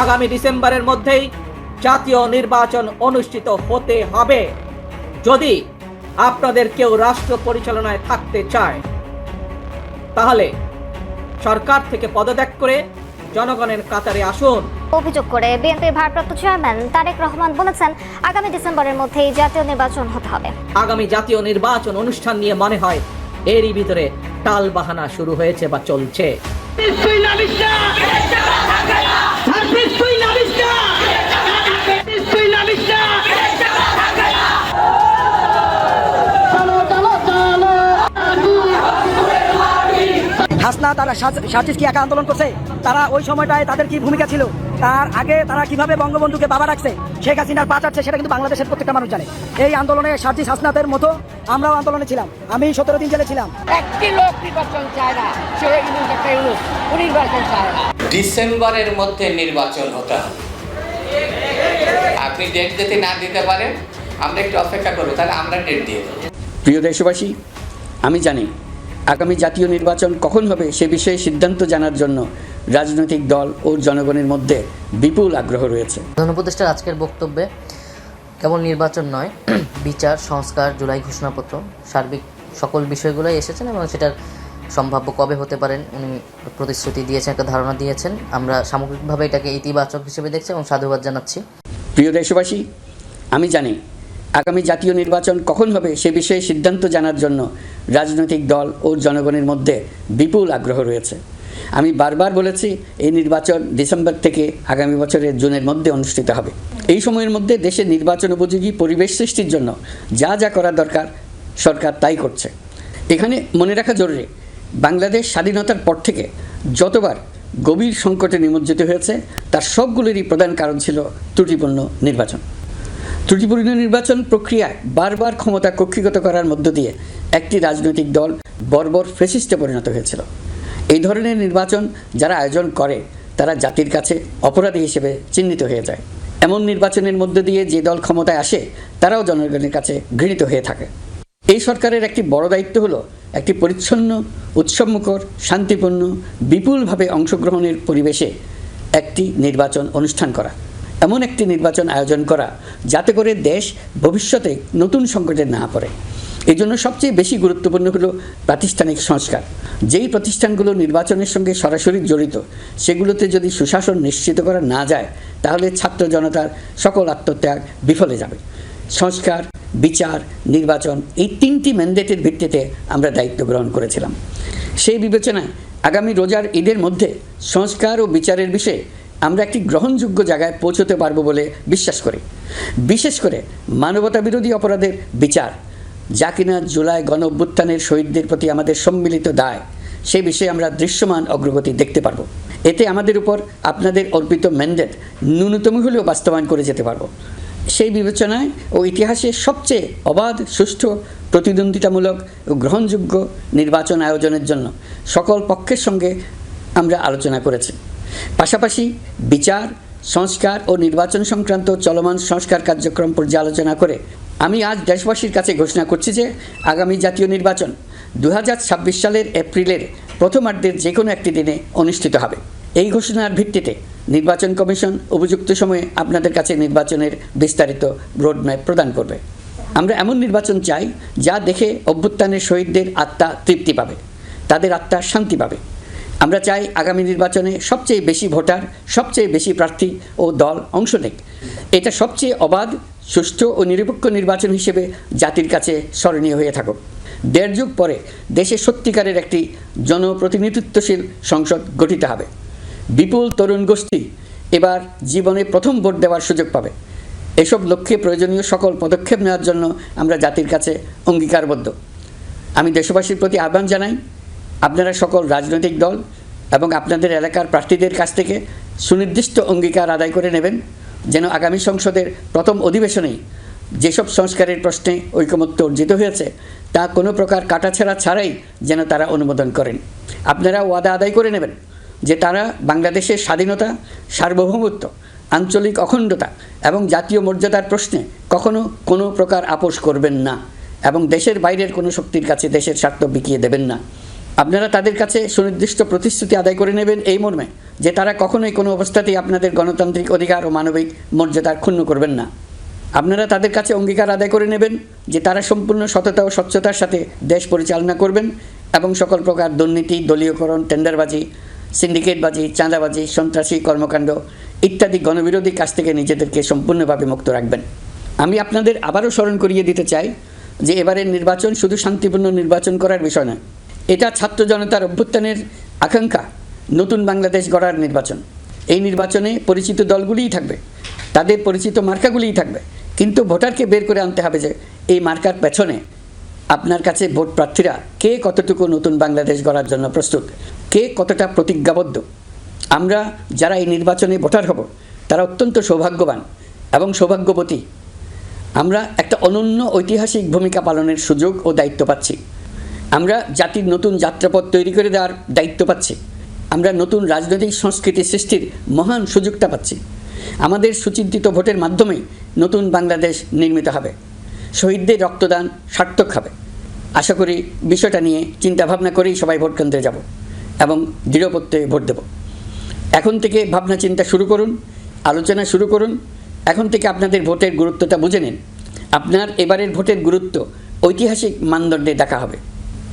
আগামী ডিসেম্বরের মধ্যেই জাতীয় নির্বাচন অনুষ্ঠিত হতে হবে। যদি আপনাদের কেউ রাষ্ট্র পরিচালনায় থাকতে চায় তাহলে সরকার থেকে পদত্যাগ করে জনগণের কাতারে আসুন। অভিযোগ করে বিএনপির ভারপ্রাপ্ত চেয়ারম্যান তারেক রহমান বলেছেন, আগামী ডিসেম্বরের মধ্যেই জাতীয় নির্বাচন হতে হবে। আগামী জাতীয় নির্বাচন অনুষ্ঠান নিয়ে মনে হয় এরই ভিতরে টালবাহানা শুরু হয়েছে বা চলছে। হাসনা তারা সার্জিস কি একা আন্দোলন করছে? তারা ওই সময়টায় তাদের কি ভূমিকা ছিল? তার আগে তারা কিভাবে বঙ্গবন্ধুকে বাবা রাখছে, শেখ হাসিনার পা চাটছে, সেটা কিন্তু বাংলাদেশের প্রত্যেকটা মানুষ জানে। এই আন্দোলনে সার্জিস হাসনাতের মতো আমরাও আন্দোলনে ছিলাম। আমি 17 দিন জেলে ছিলাম। একটি লোক নির্বাচন চায় না, সে নির্বাচন চায় না। ডিসেম্বরের মধ্যে নির্বাচন হতে হবে। আপনি ডেট যদি না দিতে পারেন, আমরা একটু অপেক্ষা করবো, তাহলে আমরা ডেট দিয়ে দেবো। প্রিয় দেশবাসী, আমি জানি আগামী জাতীয় নির্বাচন কখন হবে সে বিষয়ে সিদ্ধান্ত জানার জন্য রাজনৈতিক দল ও জনগণের মধ্যে বিপুল আগ্রহ রয়েছে। প্রধান উপদেষ্টার আজকের বক্তব্যে কেবল নির্বাচন নয়, বিচার, সংস্কার, জুলাই ঘোষণাপত্র, সার্বিক সকল বিষয়গুলোই এসেছেন এবং সেটার সম্ভাব্য কবে হতে পারেন উনি প্রতিশ্রুতি দিয়েছেন, একটা ধারণা দিয়েছেন। আমরা সামগ্রিকভাবে এটাকে ইতিবাচক হিসেবে দেখছি এবং সাধুবাদ জানাচ্ছি। প্রিয় দেশবাসী, আমি জানি আগামী জাতীয় নির্বাচন কখন হবে সে বিষয়ে সিদ্ধান্ত জানার জন্য রাজনৈতিক দল ও জনগণের মধ্যে বিপুল আগ্রহ রয়েছে। আমি বারবার বলেছি, এই নির্বাচন ডিসেম্বর থেকে আগামী বছরের জুনের মধ্যে অনুষ্ঠিত হবে। এই সময়ের মধ্যে দেশে নির্বাচন উপযোগী পরিবেশ সৃষ্টির জন্য যা যা করা দরকার সরকার তাই করছে। এখানে মনে রাখা জরুরি, বাংলাদেশ স্বাধীনতার পর থেকে যতবার গভীর সংকটে নিমজ্জিত হয়েছে তার সবগুলোরই প্রধান কারণ ছিল ত্রুটিপূর্ণ নির্বাচন। ত্রুটিপূর্ণ নির্বাচন প্রক্রিয়ায় বারবার ক্ষমতা কক্ষিগত করার মধ্য দিয়ে একটি রাজনৈতিক দল বর্বর ফ্যাসিস্টে পরিণত হয়েছিল। এই ধরনের নির্বাচন যারা আয়োজন করে তারা জাতির কাছে অপরাধী হিসেবে চিহ্নিত হয়ে যায়। এমন নির্বাচনের মধ্য দিয়ে যে দল ক্ষমতায় আসে তারাও জনগণের কাছে ঘৃণিত হয়ে থাকে। এই সরকারের একটি বড় দায়িত্ব হলো একটি পরিচ্ছন্ন, উৎসবমুখর, শান্তিপূর্ণ, বিপুলভাবে অংশগ্রহণের পরিবেশে একটি নির্বাচন অনুষ্ঠান করা, এমন একটি নির্বাচন আয়োজন করা যাতে করে দেশ ভবিষ্যতে নতুন সংকটে না পড়ে। এই জন্য সবচেয়ে বেশি গুরুত্বপূর্ণ হলো প্রাতিষ্ঠানিক সংস্কার। যেই প্রতিষ্ঠানগুলো নির্বাচনের সঙ্গে সরাসরি জড়িত সেগুলোতে যদি সুশাসন নিশ্চিত করা না যায় তাহলে ছাত্র জনতার সকল আত্মত্যাগ বিফলে যাবে। সংস্কার, বিচার, নির্বাচন, এই তিনটি ম্যান্ডেটের ভিত্তিতে আমরা দায়িত্ব গ্রহণ করেছিলাম। সেই বিবেচনায় আগামী রোজার ঈদের মধ্যে সংস্কার ও বিচারের বিষয়ে আমরা একটি গ্রহণযোগ্য জায়গায় পৌঁছতে পারবো বলে বিশ্বাস করি। বিশেষ করে মানবতা বিরোধী অপরাধের বিচার, যা কিনা জুলাই গণ অভ্যুত্থানের শহীদদের প্রতি আমাদের সম্মিলিত দায়, সে বিষয়ে আমরা দৃশ্যমান অগ্রগতি দেখতে পারবো। এতে আমাদের উপর আপনাদের অর্পিত ম্যান্ডেট ন্যূনতম হলেও বাস্তবায়ন করে যেতে পারবো। সেই বিবেচনায় ও ইতিহাসে সবচেয়ে অবাধ, সুষ্ঠু, প্রতিদ্বন্দ্বিতামূলক ও গ্রহণযোগ্য নির্বাচন আয়োজনের জন্য সকল পক্ষের সঙ্গে আমরা আলোচনা করেছি। পাশাপাশি বিচার, সংস্কার ও নির্বাচন সংক্রান্ত চলমান সংস্কার কার্যক্রম পর্যালোচনা করে আমি আজ দেশবাসীর কাছে ঘোষণা করছি যে আগামী জাতীয় নির্বাচন 2026 সালের এপ্রিলের প্রথমার্ধের যে কোনো একটি দিনে অনুষ্ঠিত হবে। এই ঘোষণার ভিত্তিতে নির্বাচন কমিশন উপযুক্ত সময়ে আপনাদের কাছে নির্বাচনের বিস্তারিত রোডম্যাপ প্রদান করবে। আমরা এমন নির্বাচন চাই যা দেখে অভ্যুত্থানের শহীদদের আত্মা তৃপ্তি পাবে, তাদের আত্মা শান্তি পাবে। আমরা চাই আগামী নির্বাচনে সবচেয়ে বেশি ভোটার, সবচেয়ে বেশি প্রার্থী ও দল অংশ নেক। এটা সবচেয়ে অবাধ, সুষ্ঠু ও নিরপেক্ষ নির্বাচন হিসেবে জাতির কাছে স্মরণীয় হয়ে থাকুক। 1.5 যুগ পরে দেশে সত্যিকারের একটি জনপ্রতিনিধিত্বশীল সংসদ গঠিত হবে। বিপুল তরুণ গোষ্ঠী এবার জীবনে প্রথম ভোট দেওয়ার সুযোগ পাবে। এসব লক্ষ্যে প্রয়োজনীয় সকল পদক্ষেপ নেওয়ার জন্য আমরা জাতির কাছে অঙ্গীকারবদ্ধ। আমি দেশবাসীর প্রতি আহ্বান জানাই, আপনারা সকল রাজনৈতিক দল এবং আপনাদের এলাকার প্রার্থীদের কাছ থেকে সুনির্দিষ্ট অঙ্গীকার আদায় করে নেবেন যেন আগামী সংসদের প্রথম অধিবেশনেই যেসব সংস্কারের প্রশ্নে ঐকমত্য অর্জিত হয়েছে তা কোনো প্রকার কাটাছেঁড়া ছাড়াই যেন তারা অনুমোদন করেন। আপনারা ওয়াদা আদায় করে নেবেন যে তারা বাংলাদেশের স্বাধীনতা, সার্বভৌমত্ব, আঞ্চলিক অখণ্ডতা এবং জাতীয় মর্যাদার প্রশ্নে কখনো কোনো প্রকার আপোষ করবেন না এবং দেশের বাইরের কোনো শক্তির কাছে দেশের স্বার্থ বিকিয়ে দেবেন না। আপনারা তাদের কাছে সুনির্দিষ্ট প্রতিশ্রুতি আদায় করে নেবেন এই মর্মে যে তারা কখনোই কোনো অবস্থাতেই আপনাদের গণতান্ত্রিক অধিকার ও মানবিক মর্যাদার ক্ষুণ্ণ করবেন না। আপনারা তাদের কাছে অঙ্গীকার আদায় করে নেবেন যে তারা সম্পূর্ণ সততা ও স্বচ্ছতার সাথে দেশ পরিচালনা করবেন এবং সকল প্রকার দুর্নীতি, দলীয়করণ, টেন্ডারবাজি, সিন্ডিকেটবাজি, চাঁদাবাজি, সন্ত্রাসী কর্মকাণ্ড ইত্যাদি গণবিরোধী কাজ থেকে নিজেদেরকে সম্পূর্ণভাবে মুক্ত রাখবেন। আমি আপনাদের আবারও স্মরণ করিয়ে দিতে চাই যে এবারের নির্বাচন শুধু শান্তিপূর্ণ নির্বাচন করার বিষয় নয়, এটা ছাত্র জনতার অভ্যুত্থানের আকাঙ্ক্ষা নতুন বাংলাদেশ গড়ার নির্বাচন। এই নির্বাচনে পরিচিত দলগুলিই থাকবে, তাদের পরিচিত মার্কাগুলিই থাকবে, কিন্তু ভোটারকে বের করে আনতে হবে যে এই মার্কার পেছনে আপনার কাছে ভোট প্রার্থীরা কে কতটুকু নতুন বাংলাদেশ গড়ার জন্য প্রস্তুত, কে কতটা প্রতিজ্ঞাবদ্ধ। আমরা যারা এই নির্বাচনে ভোটার হব তারা অত্যন্ত সৌভাগ্যবান এবং সৌভাগ্যবতী। আমরা একটা অনন্য ঐতিহাসিক ভূমিকা পালনের সুযোগ ও দায়িত্ব পাচ্ছি। আমরা জাতির নতুন যাত্রাপথ তৈরি করে দেওয়ার দায়িত্ব পাচ্ছি। আমরা নতুন রাজনৈতিক সংস্কৃতি সৃষ্টির মহান সুযোগটা পাচ্ছি। আমাদের সুচিন্তিত ভোটের মাধ্যমে নতুন বাংলাদেশ নির্মিত হবে, শহীদদের রক্তদান সার্থক হবে। আশা করি বিষয়টা নিয়ে চিন্তাভাবনা করেই সবাই ভোট কেন্দ্রে যাব এবং দৃঢ়প্রত্যয়ে ভোট দেব। এখন থেকে ভাবনা চিন্তা শুরু করুন, আলোচনা শুরু করুন। এখন থেকে আপনাদের ভোটের গুরুত্বটা বুঝে নিন। আপনার এবারের ভোটের গুরুত্ব ঐতিহাসিক মানদণ্ডে দেখা হবে।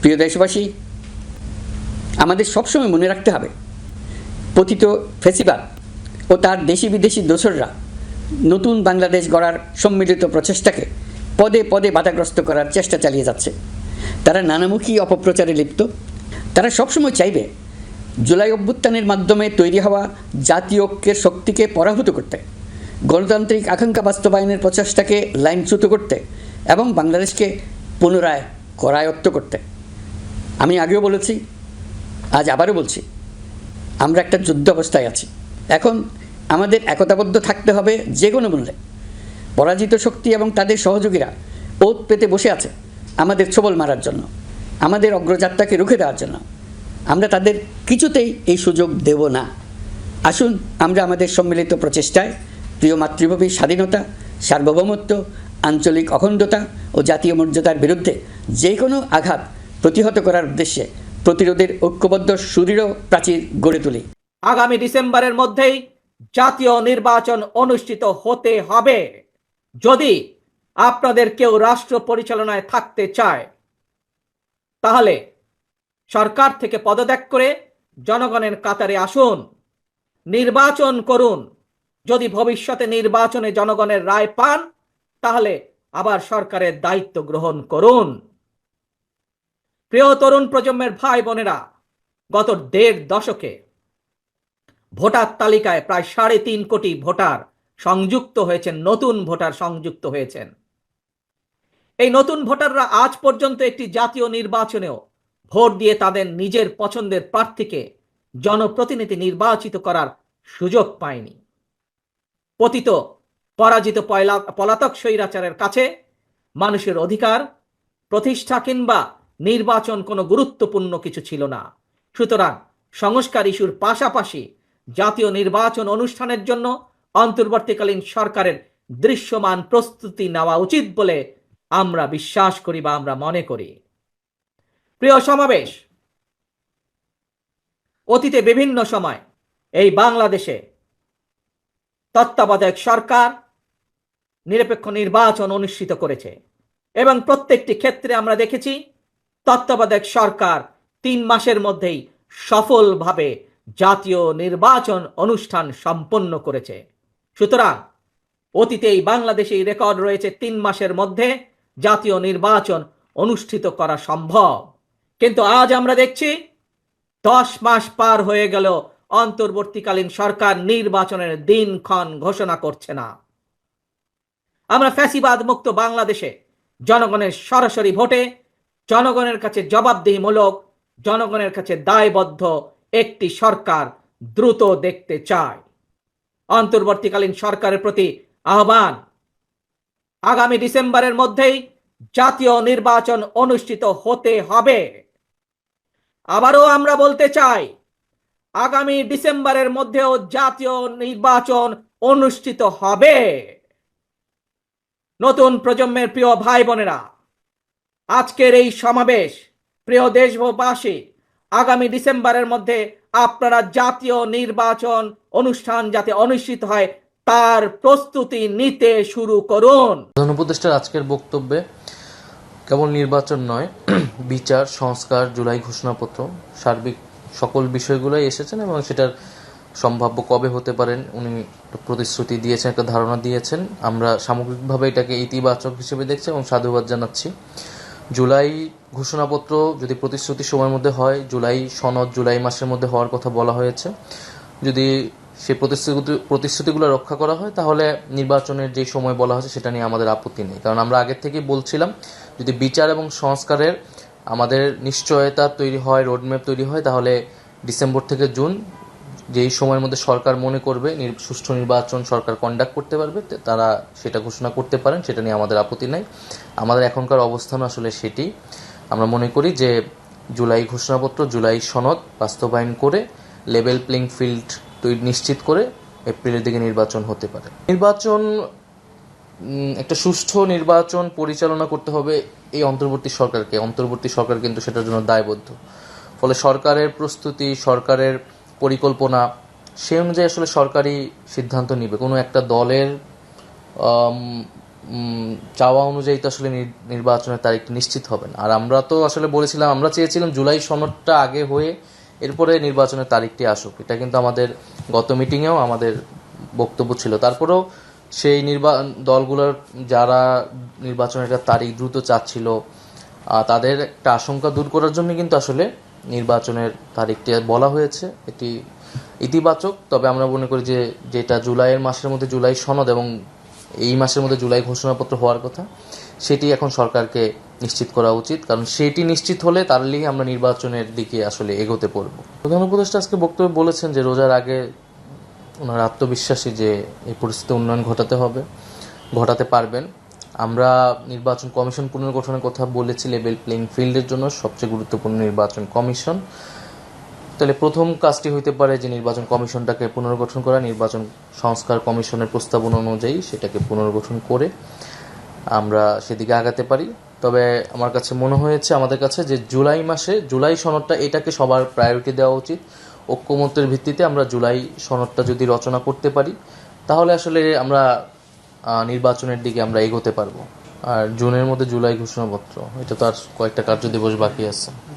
প্রিয় দেশবাসী, আমাদের সবসময় মনে রাখতে হবে পতিত ফ্যাসিবাদ ও তার দেশি বিদেশি দোসররা নতুন বাংলাদেশ গড়ার সম্মিলিত প্রচেষ্টাকে পদে পদে বাধাগ্রস্ত করার চেষ্টা চালিয়ে যাচ্ছে। তারা নানামুখী অপপ্রচারে লিপ্ত। তারা সবসময় চাইবে জুলাই অভ্যুত্থানের মাধ্যমে তৈরি হওয়া জাতীয় ঐক্যের শক্তিকে পরাভূত করতে, গণতান্ত্রিক আকাঙ্ক্ষা বাস্তবায়নের প্রচেষ্টাকে লাইনচ্যুত করতে এবং বাংলাদেশকে পুনরায় করায়ত্ত করতে। আমি আগেও বলেছি, আজ আবারও বলছি, আমরা একটা যুদ্ধ অবস্থায় আছি। এখন আমাদের একতাবদ্ধ থাকতে হবে যে কোনো মূল্যে। পরাজিত শক্তি এবং তাদের সহযোগীরা ওত পেতে বসে আছে আমাদের ছোবল মারার জন্য, আমাদের অগ্রযাত্রাকে রুখে দেওয়ার জন্য। আমরা তাদের কিছুতেই এই সুযোগ দেব না। আসুন আমরা আমাদের সম্মিলিত প্রচেষ্টায় প্রিয় মাতৃভূমির স্বাধীনতা, সার্বভৌমত্ব, আঞ্চলিক অখণ্ডতা ও জাতীয় মর্যাদার বিরুদ্ধে যে কোনো আঘাত প্রতিহত করার উদ্দেশ্যে প্রতিরোধের ঐক্যবদ্ধ সুদৃঢ় প্রাচীর গড়ে তুলি। আগামী ডিসেম্বরের মধ্যেই জাতীয় নির্বাচন অনুষ্ঠিত হতে হবে। যদি আপনাদের কেউ রাষ্ট্র পরিচালনায় থাকতে চায় তাহলে সরকার থেকে পদত্যাগ করে জনগণের কাতারে আসুন, নির্বাচন করুন। যদি ভবিষ্যতে নির্বাচনে জনগণের রায় পান তাহলে আবার সরকারের দায়িত্ব গ্রহণ করুন। প্রিয় তরুণ প্রজন্মের ভাই বোনেরা, গত 1.5 দশকে ভোটার তালিকায় প্রায় 3.5 কোটি ভোটার সংযুক্ত হয়েছেন, নতুন ভোটার সংযুক্ত হয়েছেন। এই নতুন ভোটাররা আজ পর্যন্ত একটি জাতীয় নির্বাচনেও ভোট দিয়ে তাদের নিজের পছন্দের প্রার্থীকে জনপ্রতিনিধি নির্বাচিত করার সুযোগ পায়নি। পতিত পরাজিত পলাতক স্বৈরাচারের কাছে মানুষের অধিকার প্রতিষ্ঠা কিংবা নির্বাচন কোনো গুরুত্বপূর্ণ কিছু ছিল না। সুতরাং সংস্কার ইস্যুর পাশাপাশি জাতীয় নির্বাচন অনুষ্ঠানের জন্য অন্তর্বর্তীকালীন সরকারের দৃশ্যমান প্রস্তুতি নেওয়া উচিত বলে আমরা বিশ্বাস করি বা আমরা মনে করি। প্রিয় সমাবেশ, অতীতে বিভিন্ন সময় এই বাংলাদেশে তত্ত্বাবধায়ক সরকার নিরপেক্ষ নির্বাচন অনুষ্ঠিত করেছে এবং প্রত্যেকটি ক্ষেত্রে আমরা দেখেছি তত্ত্বাবধায়ক সরকার 3 মাসের মধ্যেই সফলভাবে জাতীয় নির্বাচন অনুষ্ঠান সম্পন্ন করেছে। সুতরাং অতীতে এই বাংলাদেশে রেকর্ড রয়েছে 3 মাসের মধ্যে জাতীয় নির্বাচন অনুষ্ঠিত করা সম্ভব। কিন্তু আজ আমরা দেখছি 10 মাস পার হয়ে গেল, অন্তর্বর্তীকালীন সরকার নির্বাচনের দিনক্ষণ ঘোষণা করছে না। আমরা ফ্যাসিবাদ মুক্ত বাংলাদেশে জনগণের সরাসরি ভোটে জনগণের কাছে জবাবদিহিমূলক, জনগণের কাছে দায়বদ্ধ একটি সরকার দ্রুত দেখতে চায়। অন্তর্বর্তীকালীন সরকারের প্রতি আহ্বান, আগামী ডিসেম্বরের মধ্যেই জাতীয় নির্বাচন অনুষ্ঠিত হতে হবে। আবারও আমরা বলতে চাই, আগামী ডিসেম্বরের মধ্যেও জাতীয় নির্বাচন অনুষ্ঠিত হবে। নতুন প্রজন্মের প্রিয় ভাই বোনেরা, আজকের এই সমাবেশ প্রিয় দেশবাসী আগামী ডিসেম্বরের মধ্যে আপনারা জাতীয় নির্বাচন অনুষ্ঠান যাতে অনুষ্ঠিত হয় তার প্রস্তুতি নিতে শুরু করুন। প্রধান উপদেষ্টার আজকের বক্তব্যে কেবল নির্বাচন নয়, বিচার, সংস্কার, জুলাই ঘোষণাপত্র, সার্বিক সকল বিষয়গুলোই এসেছেন এবং সেটার সম্ভাব্য কবে হতে পারেন উনি প্রতিশ্রুতি দিয়েছেন, একটা ধারণা দিয়েছেন। আমরা সামগ্রিকভাবে এটাকে ইতিবাচক হিসেবে দেখছি এবং সাধুবাদ জানাচ্ছি। জুলাই ঘোষণাপত্র যদি প্রতিশ্রুতি সময়ের মধ্যে হয়, জুলাই সনদ জুলাই মাসের মধ্যে হওয়ার কথা বলা হয়েছে, যদি সেই প্রতিশ্রুতিগুলো রক্ষা করা হয় তাহলে নির্বাচনের যে সময় বলা হয়েছে সেটা নিয়ে আমাদের আপত্তি নেই। কারণ আমরা আগের থেকেই বলছিলাম যদি বিচার এবং সংস্কারের আমাদের নিশ্চয়তা তৈরি হয়, রোডম্যাপ তৈরি হয়, তাহলে ডিসেম্বর থেকে জুন যেই সময়ের মধ্যে সরকার মনে করবে সুষ্ঠু নির্বাচন সরকার কন্ডাক্ট করতে পারবে তারা সেটা ঘোষণা করতে পারেন, সেটা নিয়ে আমাদের আপত্তি নাই। আমাদের এখনকার অবস্থান আসলে সেটি। আমরা মনে করি যে জুলাই ঘোষণাপত্র, জুলাই সনদ বাস্তবায়ন করে লেভেল প্লেইং ফিল্ড নিশ্চিত করে এপ্রিলের দিকে নির্বাচন হতে পারে। নির্বাচন একটা সুষ্ঠু নির্বাচন পরিচালনা করতে হবে এই অন্তর্বর্তী সরকারকে। অন্তর্বর্তী সরকার কিন্তু সেটার জন্য দায়বদ্ধ। ফলে সরকারের প্রস্তুতি, সরকারের পরিকল্পনা সেই অনুযায়ী আসলে সরকারি সিদ্ধান্ত নিবে। কোনো একটা দলের চাওয়া অনুযায়ী তো আসলে নির্বাচনের তারিখ নিশ্চিত হবে না। আর আমরা তো আসলে বলেছিলাম, আমরা চেয়েছিলাম জুলাই সনদটা আগে হয়ে এরপরে নির্বাচনের তারিখটি আসুক। এটা কিন্তু আমাদের গত মিটিংয়েও আমাদের বক্তব্য ছিল। তারপরেও সেই দলগুলোর যারা নির্বাচনের একটা তারিখ দ্রুত চাচ্ছিল তাদের একটা আশঙ্কা দূর করার জন্য কিন্তু আসলে নির্বাচনের তারিখটি বলা হয়েছে। এটি ইতিবাচক। তবে আমরা মনে করি যে যেটা জুলাইয়ের মাসের মধ্যে জুলাই সনদ এবং এই মাসের মধ্যে জুলাই ঘোষণাপত্র হওয়ার কথা সেটি এখন সরকারকে নিশ্চিত করা উচিত। কারণ সেটি নিশ্চিত হলে তাহলেই আমরা নির্বাচনের দিকে আসলে এগোতে পারব। প্রধান উপদেষ্টা আজকে বক্তব্যে বলেছেন যে রোজার আগে ওনার আত্মবিশ্বাসী যে এই পরিস্থিতি উন্নয়ন ঘটাতে পারবেন। আমরা নির্বাচন কমিশন পুনর্গঠনের কথা বলেছি। লেভেল প্লেইং ফিল্ডের জন্য সবচেয়ে গুরুত্বপূর্ণ নির্বাচন কমিশন। তাহলে প্রথম কাজটি হইতে পারে যে নির্বাচন কমিশনটাকে পুনর্গঠন করা, নির্বাচন সংস্কার কমিশনের প্রস্তাবনা অনুযায়ী সেটাকে পুনর্গঠন করে আমরা সেদিকে আগাতে পারি। তবে আমার কাছে মনে হয়েছে আমাদের কাছে যে জুলাই মাসে জুলাই সনদটা এটাকে সবার প্রায়োরিটি দেওয়া উচিত। ঐক্যমত্যের ভিত্তিতে আমরা জুলাই সনদটা যদি রচনা করতে পারি তাহলে আসলে আমরা নির্বাচনের দিকে আমরা এগোতে পারবো। আর জুনের মধ্যে জুলাই ঘোষণাপত্র, এটা তো আর কয়েকটা কার্যদিবস বাকি আছে।